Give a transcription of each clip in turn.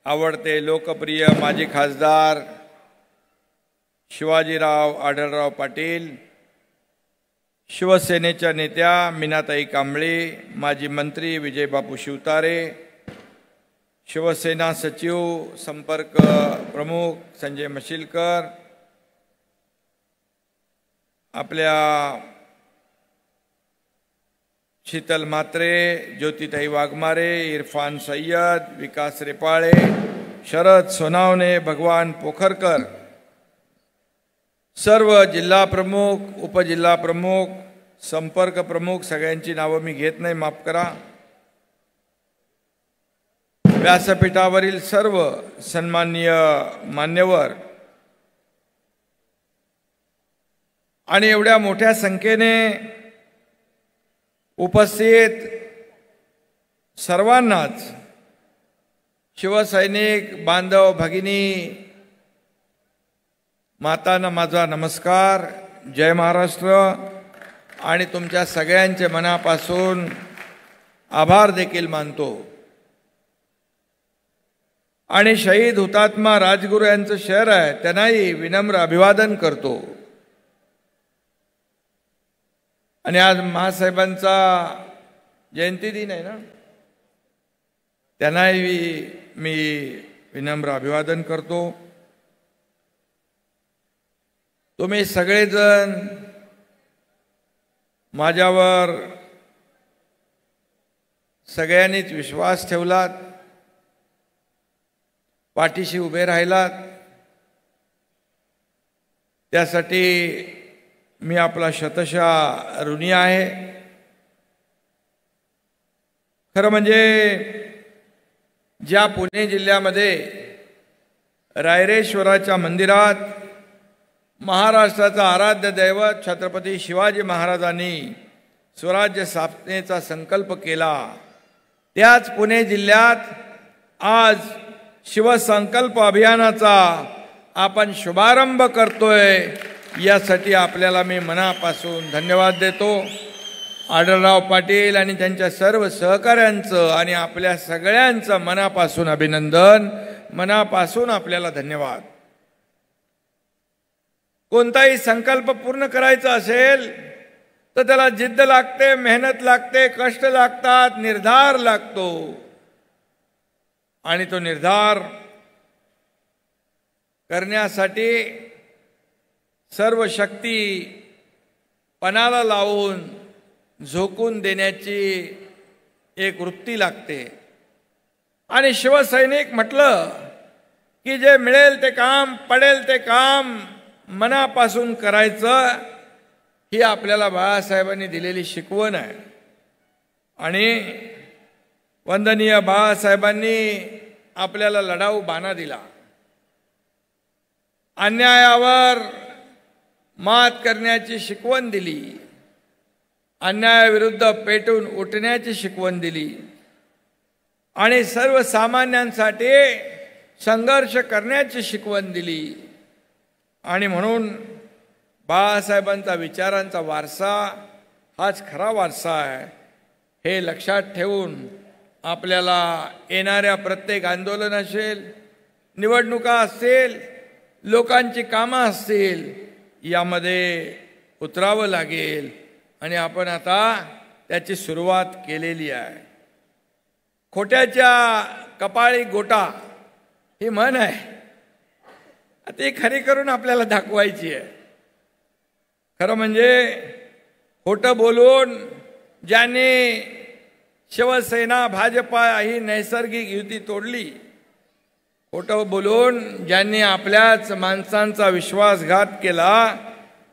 आवडते लोकप्रिय माजी खासदार शिवाजीराव आढळराव पाटील, शिवसेनेच्या नेत्या मीनाताई कांबळे, माजी मंत्री विजयबापू शिवतारे, शिवसेना सचिव संपर्क प्रमुख संजय मशिलकर, आपल्या शीतल म्हात्रे, ज्योतिताई वाघमारे, इरफान सय्यद, विकास रेपाळे, शरद सोनावणे, भगवान पोखरकर, सर्व जिल्हा प्रमुख, उपजिल्हा प्रमुख, संपर्क प्रमुख, सगळ्यांची नावं मी घेत नाही, माफ करा. व्यासपीठावरील सर्व सन्माननीय मान्यवर आणि एवढ्या मोठ्या संख्येने उपस्थित सर्वांनाच शिवसैनिक बांधव भगिनी मातांना माझा नमस्कार. जय महाराष्ट्र. आणि तुमच्या सगळ्यांचे मनापासून आभार देखील मानतो. आणि शहीद हुतात्मा राजगुरू यांचं शहर आहे, त्यांनाही विनम्र अभिवादन करतो. आणि आज महासाहेबांचा जयंती दिन आहे ना, त्यांनाही मी विनम्र अभिवादन करतो. तुम्ही सगळेजण माझ्यावर सगळ्यांनीच विश्वास ठेवलात, पाठीशी उभे राहिलात, त्यासाठी मी आपला शतशः ऋणी आहे. खरं म्हणजे ज्या पुणे जिल्ह्यामध्ये रायरेश्वराच्या मंदिरात महाराष्ट्राचा आराध्य दैवत छत्रपती शिवाजी महाराजांनी स्वराज्य स्थापनेचा संकल्प केला, त्याच पुणे जिल्ह्यात आज शिवसंकल्प अभियानाचा आपण शुभारंभ करतोय. यासाठी आपल्याला मी मनापासून धन्यवाद देतो. आढळराव पाटील आणि त्यांच्या सर्व सहकाऱ्यांचं आणि आपल्या सगळ्यांचं मनापासून अभिनंदन, मनापासून आपल्याला धन्यवाद. कोणताही संकल्प पूर्ण करायचा असेल तर त्याला जिद्द लागते, मेहनत लागते, कष्ट लागतात, निर्धार लागतो. आणि तो निर्धार करण्यासाठी सर्व शक्ती पणाला लावून झोकून देण्याची एक वृत्ती लागते. आणि शिवसैनिक म्हटलं की जे मिळेल ते काम, पडेल ते काम मनापासून करायचं, ही आपल्याला बाळासाहेबांनी दिलेली शिकवण आहे. आणि वंदनीय बाळासाहेबांनी आपल्याला लढाऊ बाणा दिला. अन्यायावर मात करण्याची शिकवण दिली, अन्यायाविरुद्ध पेटून उठण्याची शिकवण दिली आणि सर्वसामान्यांसाठी संघर्ष करण्याची शिकवण दिली. आणि म्हणून बाळासाहेबांचा विचारांचा वारसा हाच खरा वारसा आहे. हे लक्षात ठेवून आपल्याला येणाऱ्या प्रत्येक आंदोलन असेल, निवडणुका असतील, लोकांची कामं असतील, यामध्ये उतरावं लागेल. आणि आपण आता त्याची सुरुवात केलेली आहे. खोट्याच्या कपाळी गोटा ही म्हण आहे, ती खरी करून आपल्याला दाखवायची आहे. खरं म्हणजे खोटं बोलून ज्यांनी शिवसेना भाजपा ही नैसर्गिक युती तोडली, खोटं बोलून ज्यांनी आपल्याच माणसांचा विश्वासघात केला,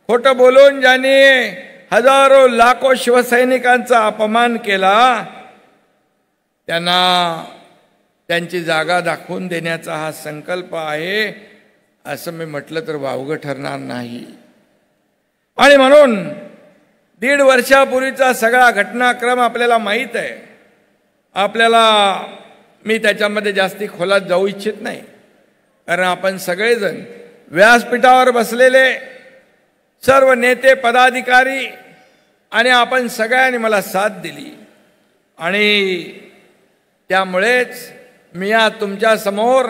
खोटं बोलून ज्यांनी हजारो लाखो शिवसैनिकांचा अपमान केला, त्यांना त्यांची जागा दाखवून देण्याचा हा संकल्प आहे असं मी म्हटलं तर वावगं ठरणार नाही. आणि म्हणून 1.5 वर्षापूर्वीचा सगळा घटनाक्रम आपल्याला माहीत आहे. आपल्याला मी त्याच्यामध्ये जास्ती खोलात जाऊ इच्छित नाही, कारण आपण सगळेजण व्यासपीठावर बसलेले सर्व नेते पदाधिकारी आणि आपण सगळ्यांनी मला साथ दिली. आणि त्यामुळेच मी आज तुमच्या समोर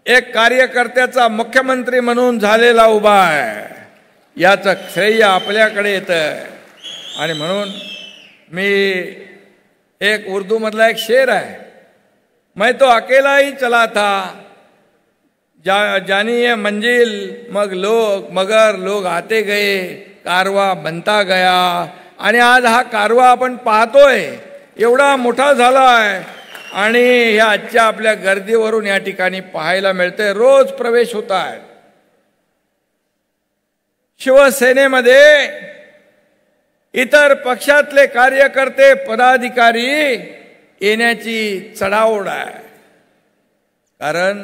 एक कार्यकर्त्याचा मुख्यमंत्री म्हणून झालेला उभा आहे, याचं श्रेय आपल्याकडे येतं. आणि म्हणून मी एक उर्दू मधला एक शेर आहे, मैं तो अकेला ही चला था जानी ये मंजिल मगर लोग आते गए, कारवा बनता गया. आणि आज हा कारवा आपण पाहतोय एवढा मोठा झाला आहे आणि ह्या आजच्या आपल्या गर्दीवरून या ठिकाणी पाहायला मिळते. रोज प्रवेश होत आहे. शिवसेनेमध्ये इतर पक्षातले कार्यकर्ते पदाधिकारी येण्याची चढाओढ आहे. कारण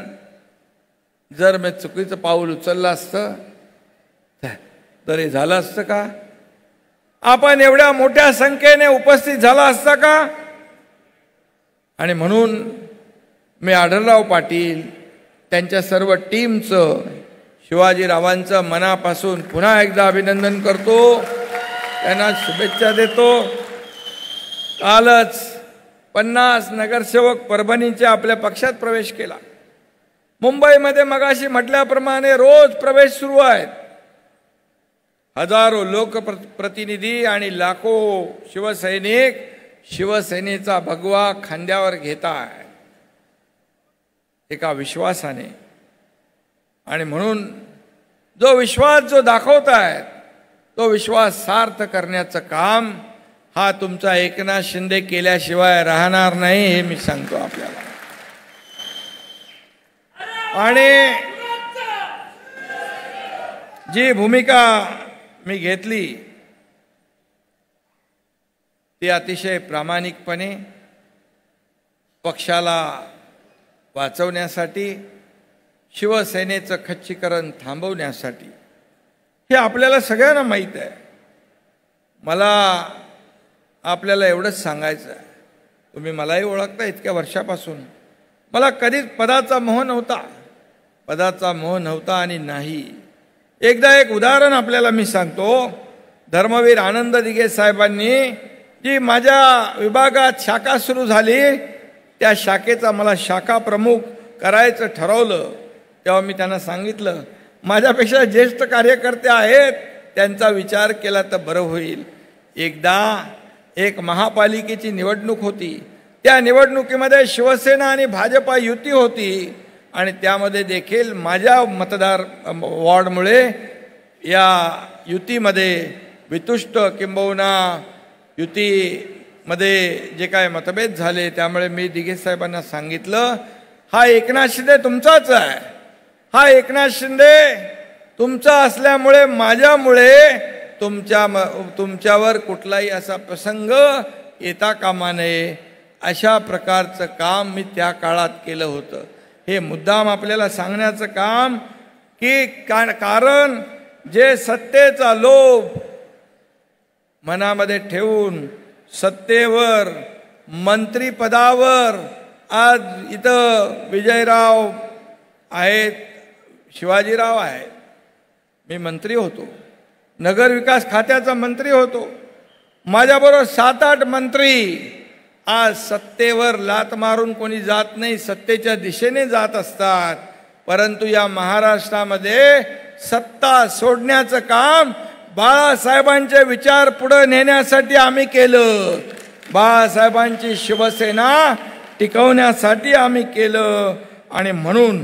जर मी चुकीचं पाऊल उचललं असतं तर हे झालं असतं का? आपण एवढ्या मोठ्या संख्येने उपस्थित झाला असता का? आणि म्हणून मी आढळराव पाटील त्यांच्या सर्व टीमचं, शिवाजीरावांचं मनापासून पुन्हा एकदा अभिनंदन करतो, त्यांना शुभेच्छा देतो. कालच 50 नगरसेवक परभणीच्या आपल्या पक्षात प्रवेश केला. मुंबईमध्ये मगाशी म्हटल्याप्रमाणे रोज प्रवेश सुरू आहेत. हजारो लोकप्रतिनिधी आणि लाखो शिवसैनिक शिवसेनेचा भगवा खांद्यावर घेत आहेत एका विश्वासाने. आणि म्हणून जो विश्वास जो दाखवत आहेत तो विश्वास सार्थ करण्याचं काम हा तुमचा एकनाथ शिंदे केल्याशिवाय राहणार नाही, हे मी सांगतो आपल्याला. आणि जी भूमिका मी घेतली ती अतिशय प्रामाणिकपणे पक्षाला वाचवण्यासाठी, शिवसेनेचं खच्चीकरण थांबवण्यासाठी. हे आपल्याला सगळ्यांना माहीत आहे. मला आपल्याला एवढंच सांगायचं आहे, तुम्ही मलाही ओळखता इतक्या वर्षापासून. मला कधीच पदाचा मोह नव्हता आणि नाही. एकदा एक उदाहरण आपल्याला मी सांगतो. धर्मवीर आनंद दिघे साहेबांनी जी माझ्या विभागात शाखा सुरू झाली त्या शाखेचा मला शाखा प्रमुख करायचं ठरवलं. तेव्हा मी त्यांना सांगितलं, माझ्यापेक्षा ज्येष्ठ कार्यकर्ते आहेत, त्यांचा विचार केला तर बरं होईल. एकदा एक महापालिकेची निवडणूक होती. त्या निवडणुकीमध्ये शिवसेना आणि भाजपा युती होती आणि त्यामध्ये देखील माझ्या मतदार वॉर्डमुळे या युतीमध्ये वितुष्ट किंबहुना युतीमध्ये जे काय मतभेद झाले, त्यामुळे मी दिघे साहेबांना सांगितलं, हा एकनाथ शिंदे तुमचाच आहे. हा एकनाथ शिंदे तुमचा असल्यामुळे माझ्यामुळे तुमच्यावर कुठलाही असा प्रसंग येता कामा नये, अशा प्रकारचं काम मी त्या काळात केलं होतं. हे मुद्दाम आपल्याला सांगण्याचं काम की कारण जे सत्तेचा लोभ मनामध्ये ठेवून सत्तेवर, मंत्रीपदावर, आज इथं विजयराव आहेत, शिवाजीराव आहेत, मी मंत्री होतो, नगरविकास खात्याचा मंत्री होतो, माझ्याबरोबर 7-8 मंत्री आज सत्तेवर लात मारून कोणी जात नाही, सत्तेच्या दिशेने जात असतात. परंतु या महाराष्ट्रामध्ये सत्ता सोडण्याचं काम बाळासाहेबांचे विचार पुढे नेण्यासाठी आम्ही केलं. बाळासाहेबांची शिवसेना टिकवण्यासाठी आम्ही केलं. आणि म्हणून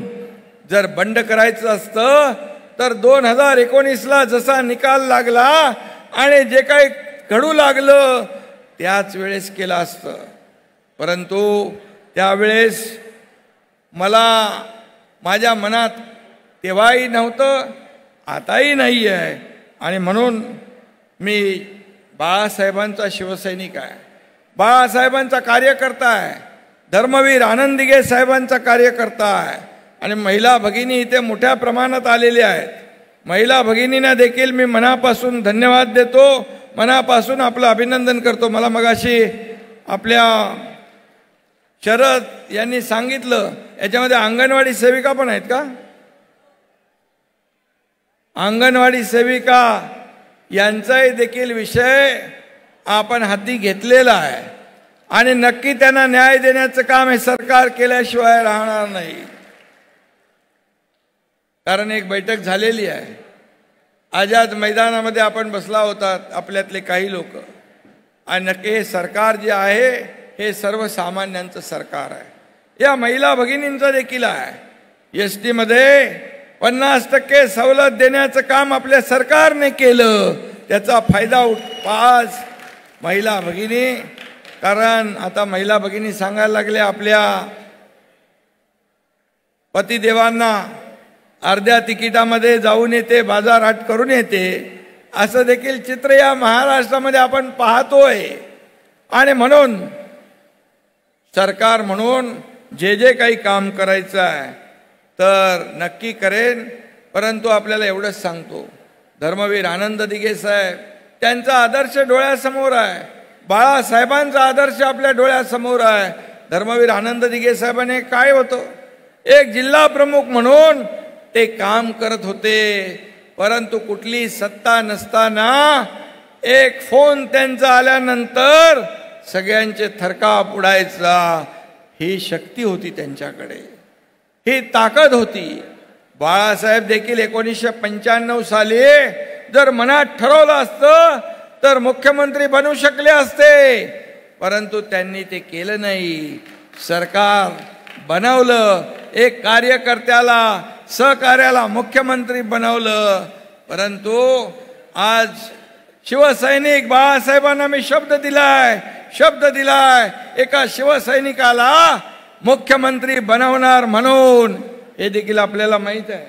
जर बंड करायचं असतं तर 2019ला जसा निकाल लागला आणि जे काही घडू लागलं त्याच वेळेस केलं असतं. परंतु त्यावेळेस मला माझ्या मनात तेव्हाही नव्हतं, आताही नाही आहे. आणि म्हणून मी बाळासाहेबांचा शिवसैनिक आहे, बाळासाहेबांचा कार्यकर्ता आहे, धर्मवीर आनंद दिघे साहेबांचा कार्यकर्ता आहे. आणि महिला भगिनी इथे मोठ्या प्रमाणात आलेल्या आहेत. महिला भगिनींना देखील मी मनापासून धन्यवाद देतो, मनापासून आपलं अभिनंदन करतो. मला मगाशी आपल्या शरद यांनी सांगितलं याच्यामध्ये अंगणवाडी सेविका पण आहेत का? अंगणवाडी सेविका यांचाही देखील विषय आपण हाती घेतलेला आहे. आणि नक्की त्यांना न्याय देण्याचं काम हे सरकार केल्याशिवाय राहणार नाही. कारण एक बैठक झालेली आहे. आझाद मैदानामध्ये आपण बसला होता आपल्यातले काही लोक, आणि नक्की हे सरकार जे आहे हे सर्वसामान्यांचं सरकार आहे. या महिला भगिनींचं देखील आहे. एसटी मध्ये 50% सवलत देण्याचं काम आपल्या सरकारने केलं. त्याचा फायदा पाच महिला भगिनी, कारण आता महिला भगिनी सांगायला लागल्या आपल्या पतिदेवांना अर्ध्या तिकिटामध्ये जाऊन येते, बाजारहाट करून येते, असं देखील चित्र या महाराष्ट्रामध्ये आपण पाहतोय. आणि म्हणून सरकार म्हणून जे जे काही काम करायचं आहे तर नक्की करेन. परंतु आपल्याला एवढंच सांगतो, धर्मवीर आनंद दिघे साहेब त्यांचा आदर्श डोळ्यासमोर आहे. बाळासाहेबांचा आदर्श आपल्या डोळ्यासमोर आहे. धर्मवीर आनंद दिघे साहेबांनी काय होतं, एक जिल्हा प्रमुख म्हणून ते काम करत होते. परंतु कुठली सत्ता नसताना एक फोन त्यांचा आल्यानंतर सगळ्यांचे थरकाप उडायचा. ही शक्ती होती त्यांच्याकडे, ही ताकद होती. बाळासाहेब देखील 1995 साली जर मनात ठरवलं असतं तर मुख्यमंत्री बनू शकले असते. परंतु त्यांनी ते केलं नाही. सरकार बनवलं, एक कार्यकर्त्याला सहकार्याला मुख्यमंत्री बनवलं. परंतु आज शिवसैनिक बाळासाहेबांना मी शब्द दिलाय एका शिवसैनिकाला मुख्यमंत्री बनवणार म्हणून, हे देखील आपल्याला माहित आहे.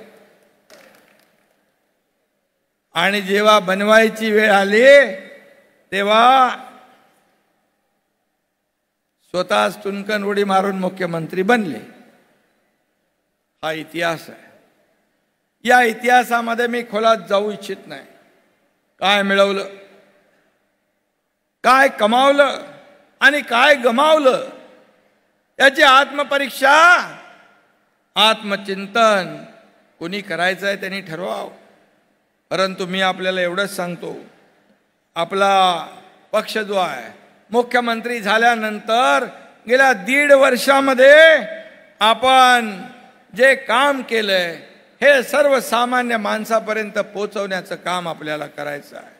आणि जेव्हा बनवायची वेळ आली तेव्हा स्वतःच तुनकन उडी मारून मुख्यमंत्री बनले. हा इतिहास आहे. या इतिहासामध्ये मी खोलात जाऊ इच्छित नाही. काय मिळवलं, काय कमावलं आणि काय गमावलं याची आत्मपरीक्षा, आत्मचिंतन कोणी करायचं आहे त्यांनी ठरवावं. परंतु मी आपल्याला एवढंच सांगतो, आपला पक्ष जो आहे मुख्यमंत्री झाल्यानंतर गेल्या 1.5 वर्षामध्ये आपण जे काम केलंय हे सर्वसामान्य माणसापर्यंत पोहोचवण्याचं काम आपल्याला करायचं आहे.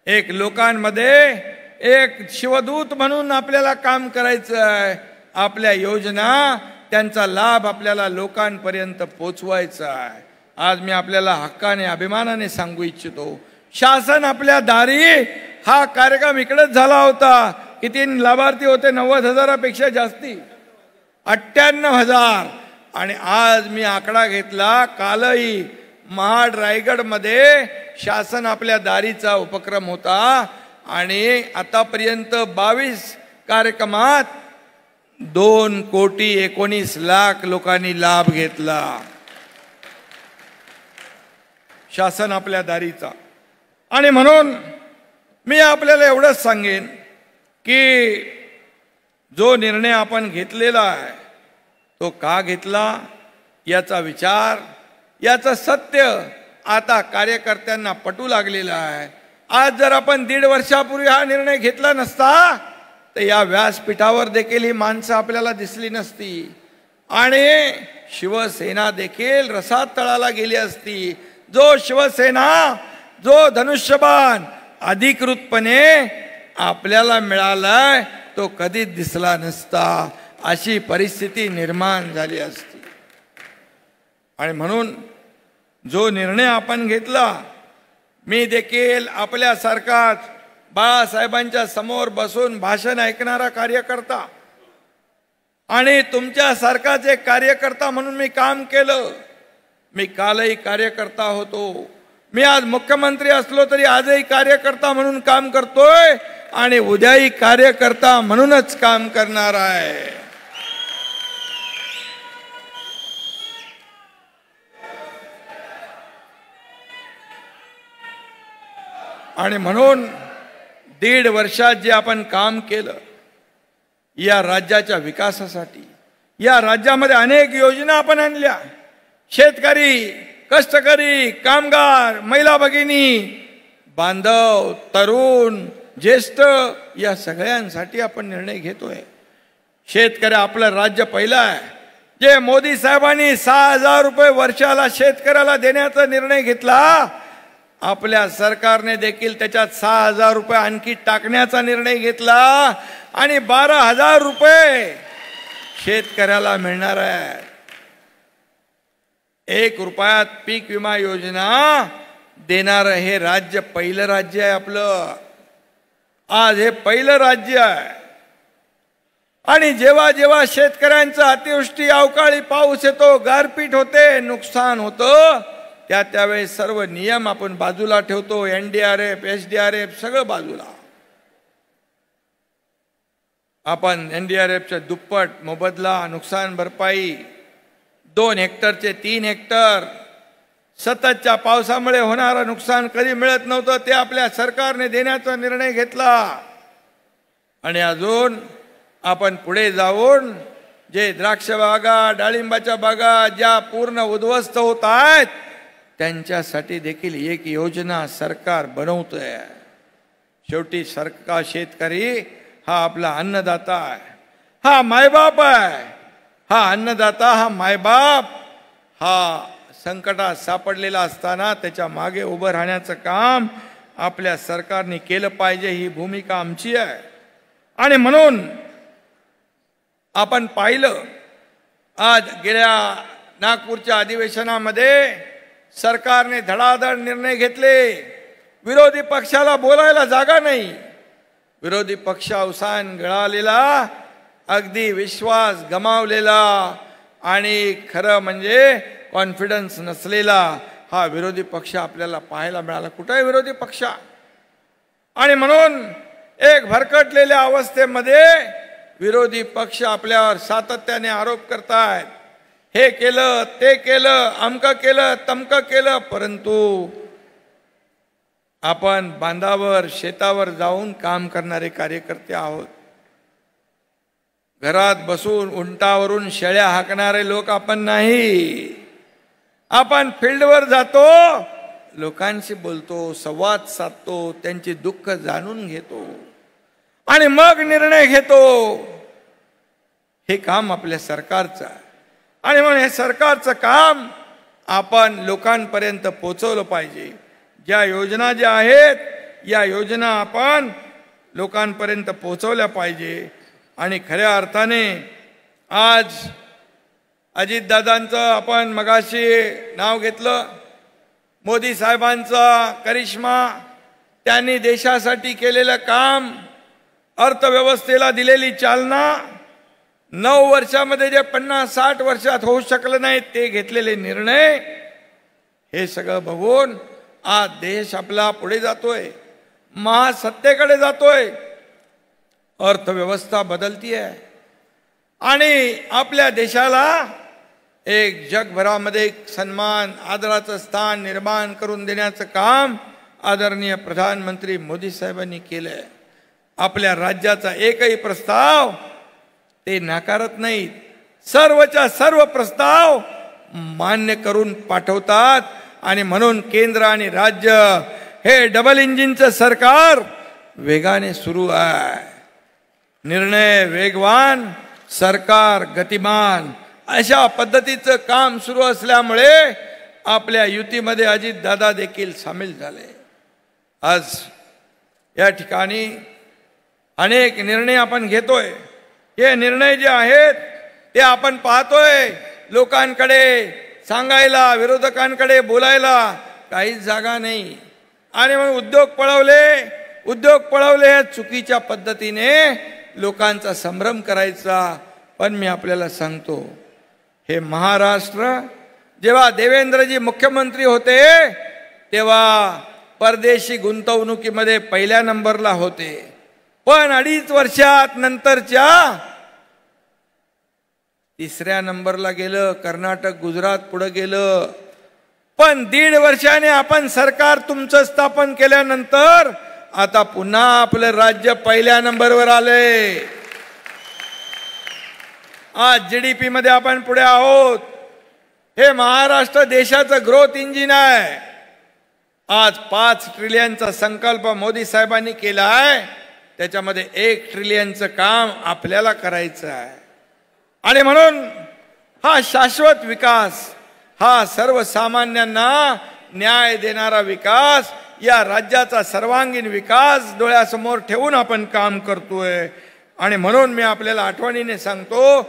एक लोकांमध्ये एक शिवदूत म्हणून आपल्याला काम करायचं आहे. आपल्या योजना त्यांचा लाभ आपल्याला लोकांपर्यंत पोहोचवायचा आहे. आज मी आपल्याला हक्काने अभिमानाने सांगू इच्छितो, शासन आपल्या दारी हा कार्यक्रम इकडेच झाला होता. किती लाभार्थी होते? 90,000पेक्षा जास्ती, 98,000. आणि आज मी आकडा घेतला, कालही महाड रायगड मध्ये शासन आपल्या दारीचा उपक्रम होता आणि आतापर्यंत 22 कार्यक्रमात 2,19,00,000 लोकांनी लाभ घेतला. शासन आपल्या दारीचा. आणि म्हणून मी आपल्याला एवढंच सांगेन की जो निर्णय आपण घेतलेला आहे तो का घेतला याचा विचार, याचं सत्य आता कार्यकर्त्यांना पटू लागलेलं आहे. आज जर आपण 1.5 वर्षापूर्वी हा निर्णय घेतला नसता तर या व्यासपीठावर देखील ही माणसं आपल्याला दिसली नसती आणि शिवसेना देखील रसातळाला गेली असती. जो शिवसेना, जो धनुष्यबाण अधिकृतपणे आपल्याला मिळालाय तो कधीच दिसला नसता. अशी परिस्थिती निर्माण झाली असती. आणि म्हणून जो निर्णय आपण घेतला, मी देखील आपल्यासारखाच बाळासाहेबांच्या समोर बसून भाषण ऐकणारा कार्यकर्ता आणि तुमच्यासारखाच एक कार्यकर्ता म्हणून मी काम केलं. मी कालही कार्यकर्ता होतो, मी आज मुख्यमंत्री असलो तरी आजही कार्यकर्ता म्हणून काम करतोय आणि उद्याही कार्यकर्ता म्हणूनच काम करणार आहे. आणि म्हणून 1.5 वर्षात जे आपण काम केलं या राज्याच्या विकासासाठी, या राज्यामध्ये अनेक योजना आपण आणल्या. शेतकरी, कष्टकरी, कामगार, महिला भगिनी, बांधव, तरुण ज्येष्ठ या सगळ्यांसाठी आपण निर्णय घेतोय. शेतकरी आपलं राज्य पहिलं आहे. जे मोदी साहेबांनी 6,000 रुपये वर्षाला शेतकऱ्याला देण्याचा निर्णय घेतला, आपल्या सरकारने देखील त्याच्यात 6,000 रुपये आणखी टाकण्याचा निर्णय घेतला आणि 12,000 रुपये शेतकऱ्याला मिळणार आहे. 1 रुपयात पीक विमा योजना देणारं हे राज्य पहिलं राज्य आहे आपलं. आज हे पहिलं राज्य आहे. आणि जेव्हा जेव्हा शेतकऱ्यांचं अतिवृष्टी, अवकाळी पाऊस येतो, गारपीट होते, नुकसान होतं, त्यावेळेस सर्व नियम आपण बाजूला ठेवतो. NDRF, SDRF सगळं बाजूला. आपण NDRFच्या दुप्पट मोबदला, नुकसान भरपाई, 2 हेक्टरचे 3 हेक्टर, सततच्या पावसामुळे होणारं नुकसान कधी मिळत नव्हतं, ते आपल्या सरकारने देण्याचा निर्णय घेतला. आणि अजून आपण पुढे जाऊन जे द्राक्ष बागा, डाळिंबाच्या बागा ज्या पूर्ण उद्ध्वस्त होत आहेत, त्यांच्यासाठी देखील एक योजना सरकार बनवतंय. शेवटी सरकार, शेतकरी हा आपला अन्नदाता आहे, हा मायबाप आहे. हा अन्नदाता, हा मायबाप, हा संकटात सापडलेला असताना त्याच्या मागे उभं राहण्याचं काम आपल्या सरकारने केलं पाहिजे. ही भूमिका आमची आहे. आणि म्हणून आपण पाहिलं, आज गेल्या नागपूरच्या अधिवेशनामध्ये सरकारने धडाधड निर्णय घेतले. विरोधी पक्षाला बोलायला जागा नाही. विरोधी पक्ष अवसान गळालेला, अगदी विश्वास गमावलेला आणि खरं म्हणजे कॉन्फिडन्स नसलेला हा विरोधी पक्ष आपल्याला पाहायला मिळाला. कुठे आहे विरोधी पक्ष? आणि म्हणून एक भरकटलेल्या अवस्थेमध्ये विरोधी पक्ष आपल्यावर सातत्याने आरोप करतायत. हे केलं, ते केलं, अमकं केलं, तमकं केलं, परंतु आपण बांधावर, शेतावर जाऊन काम करणारे कार्यकर्ते आहोत. घरात बसून उंटावरून शेळ्या हाकणारे लोक आपण नाही. आपण फील्डवर जातो, लोकांशी बोलतो, संवाद साधतो, त्यांची दुःख जाणून घेतो आणि मग निर्णय घेतो. हे काम आपल्या सरकारचं आहे. आणि म्हणून हे सरकारचं काम आपण लोकांपर्यंत पोहोचवलं पाहिजे. ज्या योजना ज्या आहेत, या योजना आपण लोकांपर्यंत पोहोचवल्या पाहिजे. आणि खऱ्या अर्थाने आज अजितदादांचं आपण मगाशी नाव घेतलं, मोदी साहेबांचा करिश्मा, त्यांनी देशासाठी केलेलं काम, अर्थव्यवस्थेला दिलेली चालना, 9 वर्षामध्ये जे 50-60 वर्षात होऊ शकलं नाही ते घेतलेले निर्णय, हे सगळं बघून आज देश आपला पुढे जातोय, महासत्तेकडे जातोय. अर्थव्यवस्था बदलती आहे आणि आपल्या देशाला एक जगभरामध्ये एक सन्मान, आदराचं स्थान निर्माण करून देण्याचं काम आदरणीय प्रधानमंत्री मोदी साहेबांनी केलंय. आपल्या राज्याचा एकही प्रस्ताव ते नाकारत नाहीत. सर्वच्या सर्व प्रस्ताव मान्य करून पाठवतात. आणि म्हणून केंद्र आणि राज्य हे डबल इंजिनचं सरकार वेगाने सुरू आहे. निर्णय वेगवान, सरकार गतिमान, अशा पद्धतीचं काम सुरू असल्यामुळे आपल्या युतीमध्ये अजितदादा देखील सामील झाले. आज या ठिकाणी अनेक निर्णय आपण घेतोय. हे निर्णय जे आहेत ते आपण पाहतोय, लोकांकडे सांगायला, विरोधकांकडे बोलायला काहीच जागा नाही. आणि मग उद्योग पळवले हे चुकीच्या पद्धतीने लोकांचा संभ्रम करायचा. पण मी आपल्याला सांगतो, हे महाराष्ट्र जेव्हा देवेंद्रजी मुख्यमंत्री होते तेव्हा परदेशी गुंतवणुकीमध्ये पहिल्या नंबरला होते. पण 2.5 वर्षात नंतरच्या 3ऱ्या नंबरला गेलं. कर्नाटक, गुजरात पुढे गेलं. पण 1.5 वर्षाने आपण सरकार तुमचं स्थापन केल्यानंतर आता पुन्हा आपलं राज्य पहिल्या नंबरवर आले. आज GDP मध्ये आपण पुढे आहोत. हे महाराष्ट्र देशाचं ग्रोथ इंजिन आहे. आज 5 ट्रिलियनचा संकल्प मोदी साहेबांनी केला आहे, त्याच्यामध्ये 1 ट्रिलियनचं काम आपल्याला करायचं आहे. आणि म्हणून हा शाश्वत विकास, हा सर्वसामान्यांना न्याय देणारा विकास, या राज्याचा सर्वांगीण विकास डोळ्यासमोर ठेवून आपण काम करतोय. आणि म्हणून मी आपल्याला आठवणीने सांगतो,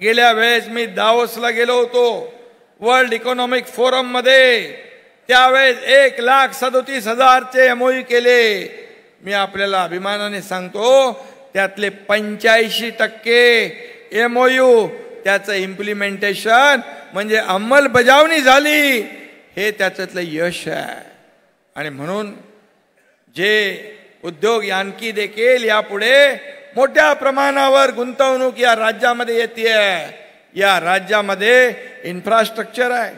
गेल्या वेळेस मी दावोसला गेलो होतो वर्ल्ड इकॉनॉमिक फोरम मध्ये. त्यावेळेस 1,37,000चे MOU केले. मी आपल्याला अभिमानाने सांगतो, त्यातले 85% MOU त्याचं इम्प्लिमेंटेशन म्हणजे अंमलबजावणी झाली, हे त्याच्यातलं यश आहे. आणि म्हणून जे उद्योग आणखी देखील यापुढे मोठ्या प्रमाणावर गुंतवणूक या राज्यामध्ये येते. या राज्यामध्ये इन्फ्रास्ट्रक्चर आहे,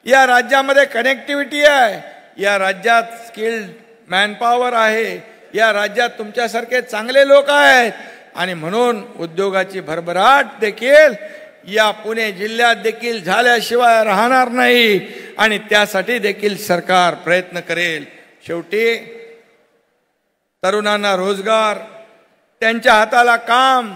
या राज्यामध्ये कनेक्टिव्हिटी आहे, या राज्यात स्किल्ड मॅनपॉवर आहे, या राज्यात तुमच्यासारखे चांगले लोक आहेत. आणि म्हणून उद्योगाची भरभराट देखील या पुणे जिल्ह्यात देखील झाल्याशिवाय राहणार नाही. आणि त्यासाठी देखील सरकार प्रयत्न करेल. शेवटी तरुणांना रोजगार, त्यांच्या हाताला काम.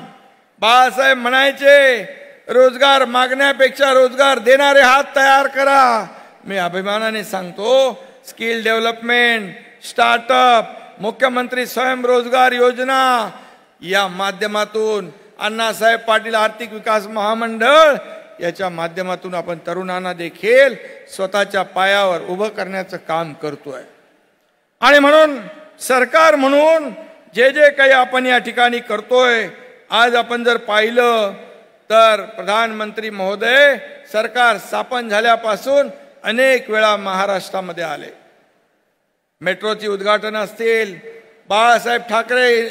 बाळासाहेब म्हणायचे, रोजगार मागण्यापेक्षा रोजगार देणारे हात तयार करा. मी अभिमानाने सांगतो, स्किल डेव्हलपमेंट, स्टार्टअप, मुख्यमंत्री स्वयंरोजगार योजना या माध्यमातून, अण्णासाहेब पाटील आर्थिक विकास महामंडळ याच्या माध्यमातून आपण तरुणांना देखील स्वतःच्या पायावर उभं करण्याचं काम करतोय. आणि म्हणून सरकार म्हणून जे जे काही आपण या ठिकाणी करतोय, आज आपण जर पाहिलं तर प्रधानमंत्री महोदय सरकार स्थापन झाल्यापासून अनेक वेळा महाराष्ट्रामध्ये आले. मेट्रोची उद्घाटन असतील, बाळासाहेब ठाकरे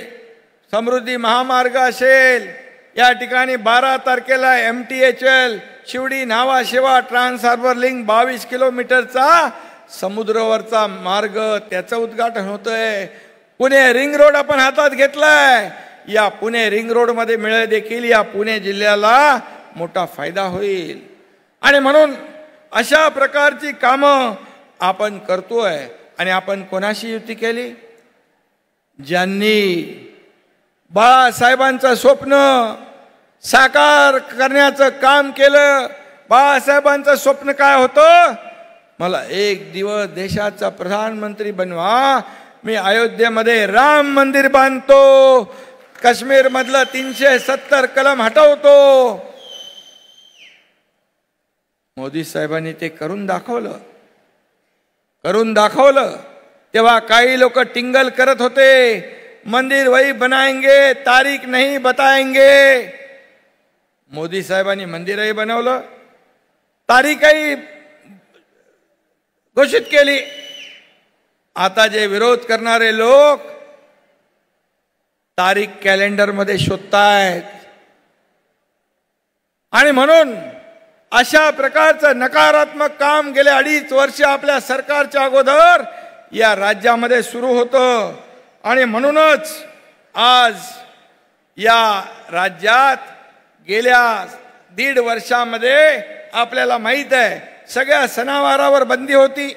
समृद्धी महामार्ग असेल, या ठिकाणी 12 तारखेला MTHL Sewri Nhava trans harbour link 22 किलोमीटरचा समुद्रावरचा मार्ग, त्याचं उद्घाटन होतंय. पुणे रिंग रोड आपण हातात घेतलाय. या पुणे रिंग रोड मध्ये मिळे देखील या पुणे जिल्ह्याला मोठा फायदा होईल. आणि म्हणून अशा प्रकारची कामं आपण करतोय. आणि आपण कोणाशी युती केली? ज्यांनी बाळासाहेबांचं स्वप्न साकार करण्याचं काम केलं. बाळासाहेबांचं स्वप्न काय होतं? मला एक दिवस देशाचा प्रधानमंत्री बनवा, मी अयोध्येमध्ये राम मंदिर बांधतो, काश्मीर मधलं 370 कलम हटवतो. मोदी साहेबांनी ते करून दाखवलं. तेव्हा काही लोक टिंगल करत होते, मंदिर वही बनाएंगे, तारीख नहीं बताएंगे. मोदी साहेबांनी मंदिरही बनवलं, तारीखही घोषित केली. आता जे विरोध करणारे लोक तारीख कॅलेंडर मध्ये शोधतायत. आणि म्हणून अशा प्रकारचं नकारात्मक काम गेले 2.5 वर्ष आपल्या सरकारच्या अगोदर या राज्यामध्ये सुरू होतं. आणि म्हणूनच आज या राज्यात गेल्या 1.5 वर्षामध्ये आपल्याला माहित आहे, सगळ्या सणावारावर बंदी होती,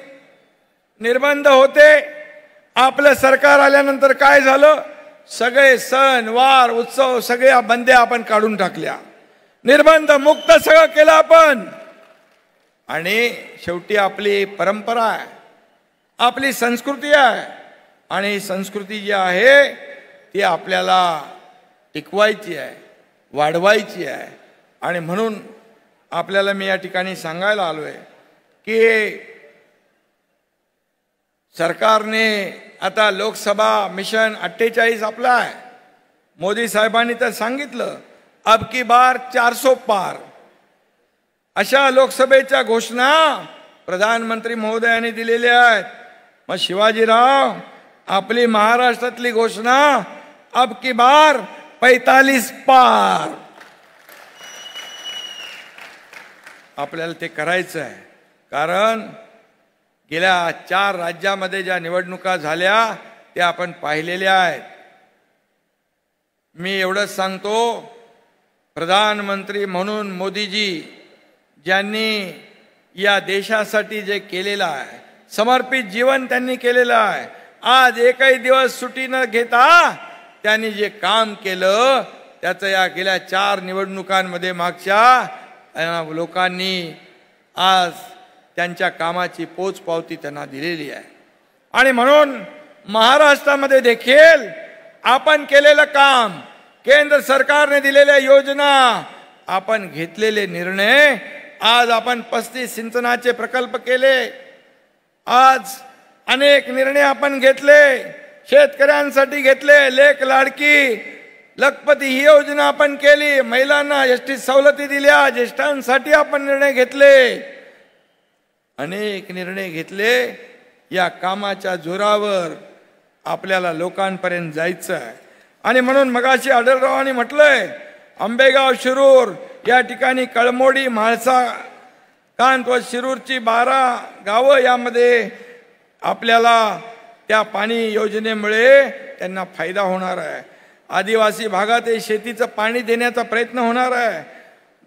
निर्बंध होते. आपलं सरकार आल्यानंतर काय झालं? सगळे सण वार उत्सव सगळ्या बंद्या आपण काढून टाकल्या, निर्बंध मुक्त सगळं केलं आपण. आणि शेवटी आपली परंपरा आहे, आपली संस्कृती आहे. आणि संस्कृती जी आहे ती आपल्याला टिकवायची आहे, वाढवायची आहे. आणि म्हणून आपल्याला मी या ठिकाणी सांगायला आलोय की सरकारने आता लोकसभा मिशन 48 आपला आहे. मोदी साहेबांनी तर सांगितलं अब की बार 400 पार. अशा लोकसभेच्या घोषणा प्रधानमंत्री महोदयांनी दिलेल्या आहेत. मग शिवाजीराव, आपली महाराष्ट्रातली घोषणा अब की बार 45 पार. आपल्याला ते करायचं आहे. कारण गेल्या 4 राज्यामध्ये ज्या निवडणुका झाल्या त्या आपण पाहिलेल्या आहेत. मी एवढंच सांगतो, प्रधानमंत्री म्हणून मोदीजी ज्यांनी या देशासाठी जे केलेलं आहे, समर्पित जीवन त्यांनी केलेलं आहे. आज एकही दिवस सुट्टी न घेता त्यांनी जे काम केलं त्याचं या गेल्या 4 निवडणुकांमध्ये मागच्या लोकांनी आज त्यांच्या कामाची पोचपावती त्यांना दिलेली आहे. आणि म्हणून महाराष्ट्रामध्ये देखील आपण केलेलं काम, केंद्र सरकारने दिलेल्या योजना, आपण घेतलेले निर्णय, आज आपण 35 सिंचनाचे प्रकल्प केले, आज अनेक निर्णय आपण घेतले, शेतकऱ्यांसाठी घेतले, लेक लाडकी लखपती ही योजना आपण केली, महिलांना एसटी सवलती दिल्या, ज्येष्ठांसाठी आपण निर्णय घेतले, अनेक निर्णय घेतले. या कामाच्या जोरावर आपल्याला लोकांपर्यंत जायचं आहे. आणि म्हणून मगाशी आढळरावांनी म्हटलंय, आंबेगाव शिरूर या ठिकाणी कळमोडी, म्हाळसा, कांत व शिरूरची 12 गावं यामध्ये आपल्याला त्या पाणी योजनेमुळे त्यांना फायदा होणार आहे. आदिवासी भागात शेतीचं पाणी देण्याचा प्रयत्न होणार आहे.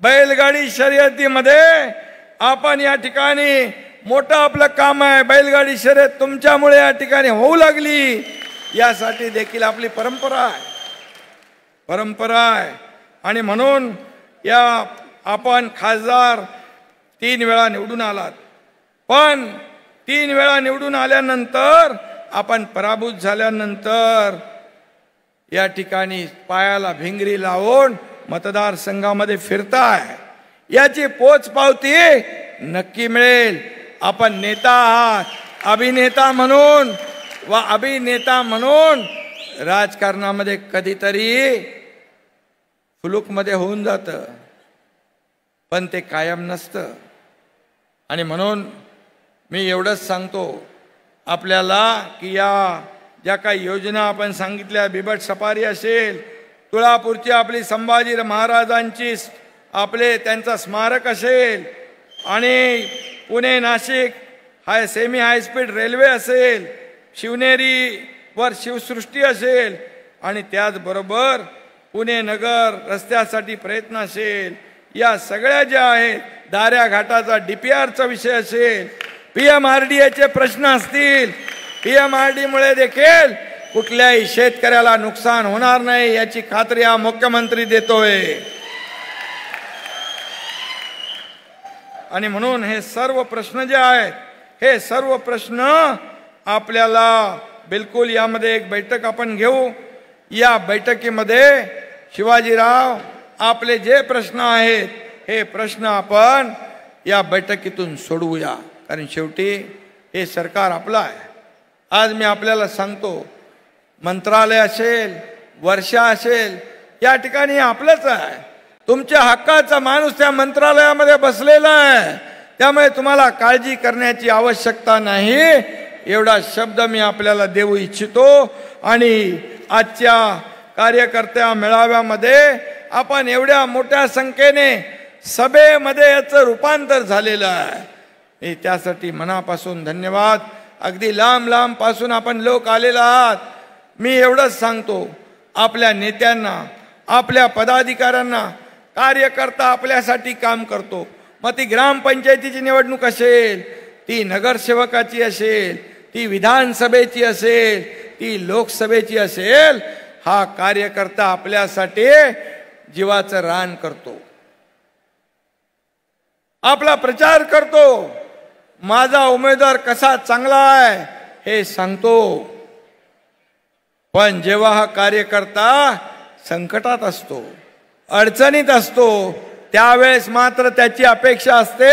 बैलगाडी शर्यतीमध्ये आपण या ठिकाणी मोठं आपलं काम आहे. बैलगाडी शर्यत तुमच्यामुळे या ठिकाणी होऊ लागली, यासाठी देखील आपली परंपरा आहे. आणि म्हणून या आपण खासदार 3 वेळा निवडून आलात, पण 3 वेळा निवडून आल्यानंतर आपण पराभूत झाल्यानंतर या ठिकाणी पायाला भिंगरी लावून मतदारसंघामध्ये फिरताय, याची पोचपावती नक्की मिळेल. आपण नेता आहात, अभिनेता म्हणून राजकारणामध्ये कधीतरी फुलुकमध्ये होऊन जातं, पण ते कायम नसतं. आणि म्हणून मी एवढंच सांगतो आपल्याला की या ज्या काही योजना आपण सांगितल्या, बिबट सफारी असेल, तुळापूरची आपली संभाजी महाराजांची त्यांचा स्मारक असेल, आणि Pune Nashik semi high speed railway असेल, शिवनेरीवर शिवसृष्टी असेल, आणि त्याचबरोबर पुणे नगर रस्त्यासाठी प्रयत्न असेल, या सगळ्या ज्या आहेत, दाऱ्या घाटाचा DPRचा विषय असेल, PMRDAचे प्रश्न असतील, PMRD मुळे देखील कुठल्याही शेतकऱ्याला नुकसान होणार नाही याची खात्री हा मुख्यमंत्री देतोय. आणि म्हणून हे सर्व प्रश्न जे आहेत, हे सर्व प्रश्न आपल्याला बिलकुल यामध्ये एक बैठक आपण घेऊ. या बैठकीमध्ये शिवाजीराव आपले जे प्रश्न आहेत हे प्रश्न आपण या बैठकीतून सोडवूया, कारण शेवटी हे सरकार आपलं आहे. आज मी आपल्याला सांगतो, मंत्रालय असेल, वर्षा असेल, या ठिकाणी आपलंच आहे. तुमच्या हक्काचा माणूस त्या मंत्रालयामध्ये बसलेला आहे, त्यामुळे तुम्हाला काळजी करण्याची आवश्यकता नाही, एवढा शब्द मी आपल्याला देऊ इच्छितो. आणि आजच्या कार्यकर्त्या मेळाव्यामध्ये आपण एवढ्या मोठ्या संख्येने सभेमध्ये याचं रूपांतर झालेलं आहे, मी त्यासाठी मनापासून धन्यवाद. अगदी लांब लांब पासून आपण लोक आलेला आहात. मी एवढंच सांगतो, आपल्या नेत्यांना, आपल्या पदाधिकाऱ्यांना, कार्यकर्ता आपल्यासाठी काम करतो, मग ती ग्रामपंचायतीची निवडणूक असेल, ती नगरसेवकाची असेल, ती विधानसभेची असेल, ती लोकसभेची असेल, हा कार्यकर्ता आपल्यासाठी जीवाचं रान करतो, आपला प्रचार करतो, माझा उमेदवार कसा चांगला आहे हे सांगतो. पण जेव्हा हा कार्यकर्ता संकटात असतो, अडचणीत असतो, त्यावेळेस मात्र त्याची अपेक्षा असते,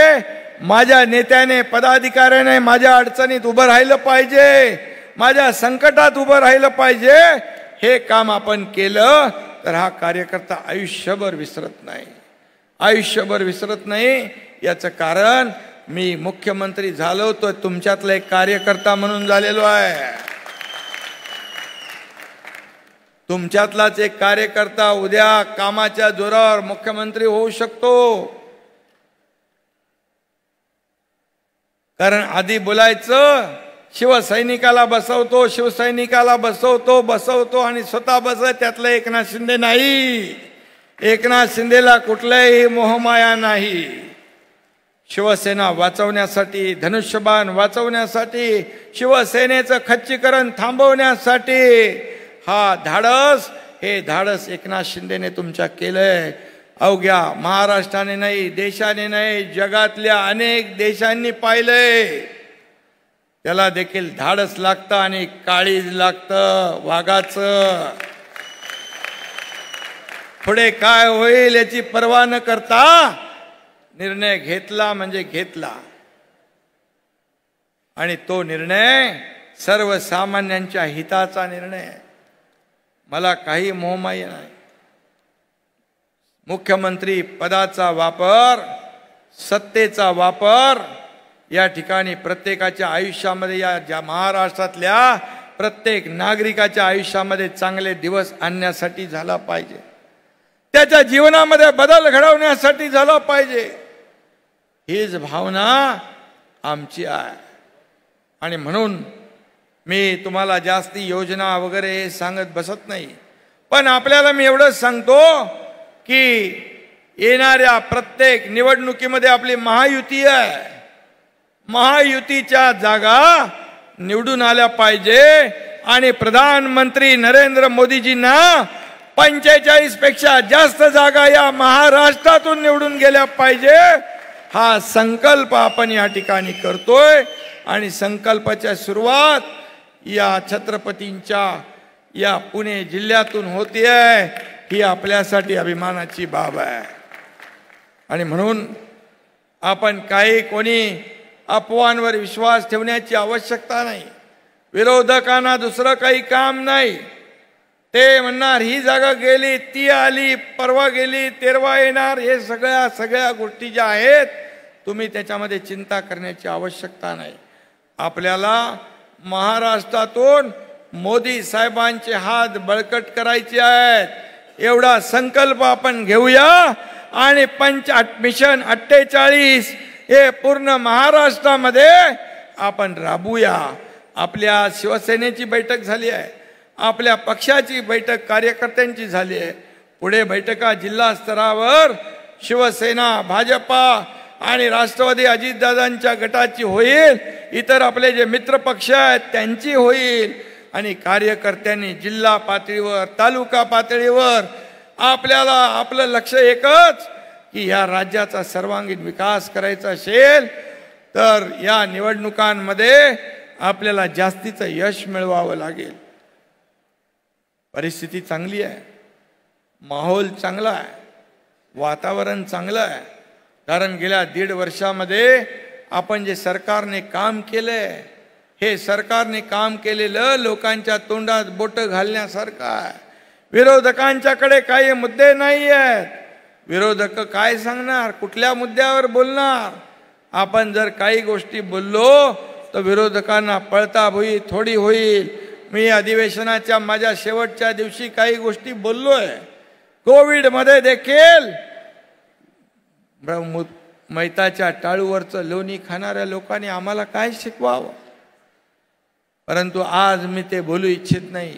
माझ्या नेत्याने, पदाधिकाऱ्याने माझ्या अडचणीत उभं राहिलं पाहिजे, माझ्या संकटात उभं राहिलं पाहिजे. हे काम आपण केलं तर हा कार्यकर्ता आयुष्यभर विसरत नाही, आयुष्यभर विसरत नाही. याचं कारण मी मुख्यमंत्री झालो तो तुमच्यातला एक कार्यकर्ता म्हणून झालेलो आहे. तुमच्यातलाच एक कार्यकर्ता उद्या कामाच्या जोरावर मुख्यमंत्री होऊ शकतो. कारण आधी बोलायचं, शिवसैनिकाला बसवतो, शिवसैनिकाला बसवतो आणि स्वतः बसत, त्यातलं एकनाथ शिंदे नाही. एकनाथ शिंदेला कुठल्याही मोहमाया नाही. शिवसेना वाचवण्यासाठी, धनुष्यबाण वाचवण्यासाठी, शिवसेनेचं खच्चीकरण थांबवण्यासाठी हा धाडस, हे धाडस एकनाथ शिंदेने तुमच्या केलंय. अवघ्या महाराष्ट्राने नाही, देशाने नाही, जगातल्या अनेक देशांनी पाहिलंय. त्याला देखील धाडस लागतं आणि काळीज लागतं वाघाचं. पुढे काय होईल याची पर्वा न करता निर्णय घेतला म्हणजे घेतला. आणि तो निर्णय सर्वसामान्यांच्या हिताचा निर्णय. मला काही मोहमाया नाही. मुख्यमंत्री पदाचा वापर, सत्तेचा वापर या ठिकाणी प्रत्येकाच्या आयुष्यामध्ये, या महाराष्ट्रातल्या प्रत्येक नागरिकाच्या आयुष्यामध्ये चांगले दिवस आणण्यासाठी झाला पाहिजे. त्याच्या जीवनामध्ये बदल घडवण्यासाठी झाला पाहिजे. हीच भावना आमची आहे. आणि म्हणून मी तुम्हाला जास्ती योजना वगैरे सांगत बसत नाही. पण आपल्याला मी एवढंच सांगतो की येणाऱ्या प्रत्येक निवडणुकीमध्ये आपली महायुती आहे. महायुतीच्या जागा निवडून आल्या पाहिजे आणि प्रधानमंत्री नरेंद्र मोदीजींना 45 पेक्षा जास्त जागा या महाराष्ट्रातून निवडून गेल्या पाहिजे. हा संकल्प आपण या ठिकाणी करतोय. आणि संकल्पाची सुरुवात या छत्रपतींच्या या पुणे जिल्ह्यातून होतीये. ही आपल्यासाठी अभिमानाची बाब आहे. आणि म्हणून आपण कोणी अफवांवर विश्वास ठेवण्याची आवश्यकता नाही. विरोधकांना दुसरं काही काम नाही. ते म्हणणार ही जागा गेली, ती आली, परवा गेली, तेरवा येणार. हे सगळ्या गोष्टी ज्या आहेत, तुम्ही त्याच्यामध्ये चिंता करण्याची आवश्यकता नाही. आपल्याला महाराष्ट्रातून मोदी साहेबांचे हात बळकट करायचे आहेत. एवढा संकल्प आपण घेऊया आणि मिशन 48 हे पूर्ण महाराष्ट्रामध्ये आपण राबवूया. आपल्या शिवसेनेची बैठक झाली आहे, आपल्या पक्षाची बैठक कार्यकर्त्यांची झाली आहे. पुढे बैठका जिल्हा स्तरावर शिवसेना, भाजपा आणि राष्ट्रवादी अजितदादांच्या गटाची होईल. इतर आपले जे मित्र पक्ष आहेत त्यांची होईल. आणि कार्यकर्त्यांनी जिल्हा पातळीवर, तालुका पातळीवर आपल्याला आपलं लक्ष एकच की या राज्याचा सर्वांगीण विकास करायचा असेल तर या निवडणुकांमध्ये आपल्याला जास्तीचं यश मिळवावं लागेल. परिस्थिती चांगली आहे, माहोल चांगला आहे, वातावरण चांगलं आहे. कारण गेल्या 1.5 वर्षामध्ये आपण जे सरकारने काम केलंय, हे सरकारने काम केलेलं लोकांच्या तोंडात बोटं घालण्यासारखं आहे. विरोधकांच्याकडे काही मुद्दे नाही आहेत. विरोधक काय सांगणार, कुठल्या मुद्द्यावर बोलणार. आपण जर काही गोष्टी बोललो तर विरोधकांना पळता भुई थोडी होईल. मी अधिवेशनाच्या माझ्या शेवटच्या दिवशी काही गोष्टी बोललोय. कोविडमध्ये देखील मैताच्या टाळूवरचं लोणी खाणाऱ्या लोकांनी आम्हाला काय शिकवावं. परंतु आज मी ते बोलू इच्छित नाही.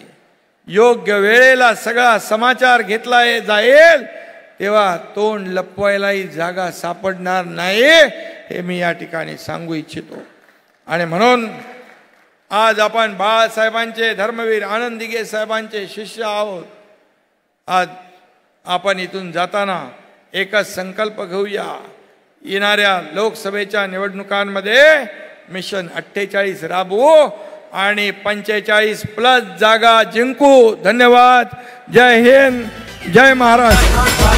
योग्य वेळेला सगळा समाचार घेतला जाईल तेव्हा तोंड लपवायलाही जागा सापडणार नाही, हे मी या ठिकाणी सांगू इच्छितो. आणि म्हणून आज आपण बाळासाहेबांचे, धर्मवीर आनंद दिघे साहेबांचे शिष्य आहोत. आज आपण इथून जाताना एकच संकल्प घेऊया. येणाऱ्या लोकसभेच्या निवडणुकांमध्ये मिशन 48 राबवू आणि 45+ जागा जिंकू. धन्यवाद. जय हिंद, जय महाराष्ट्र.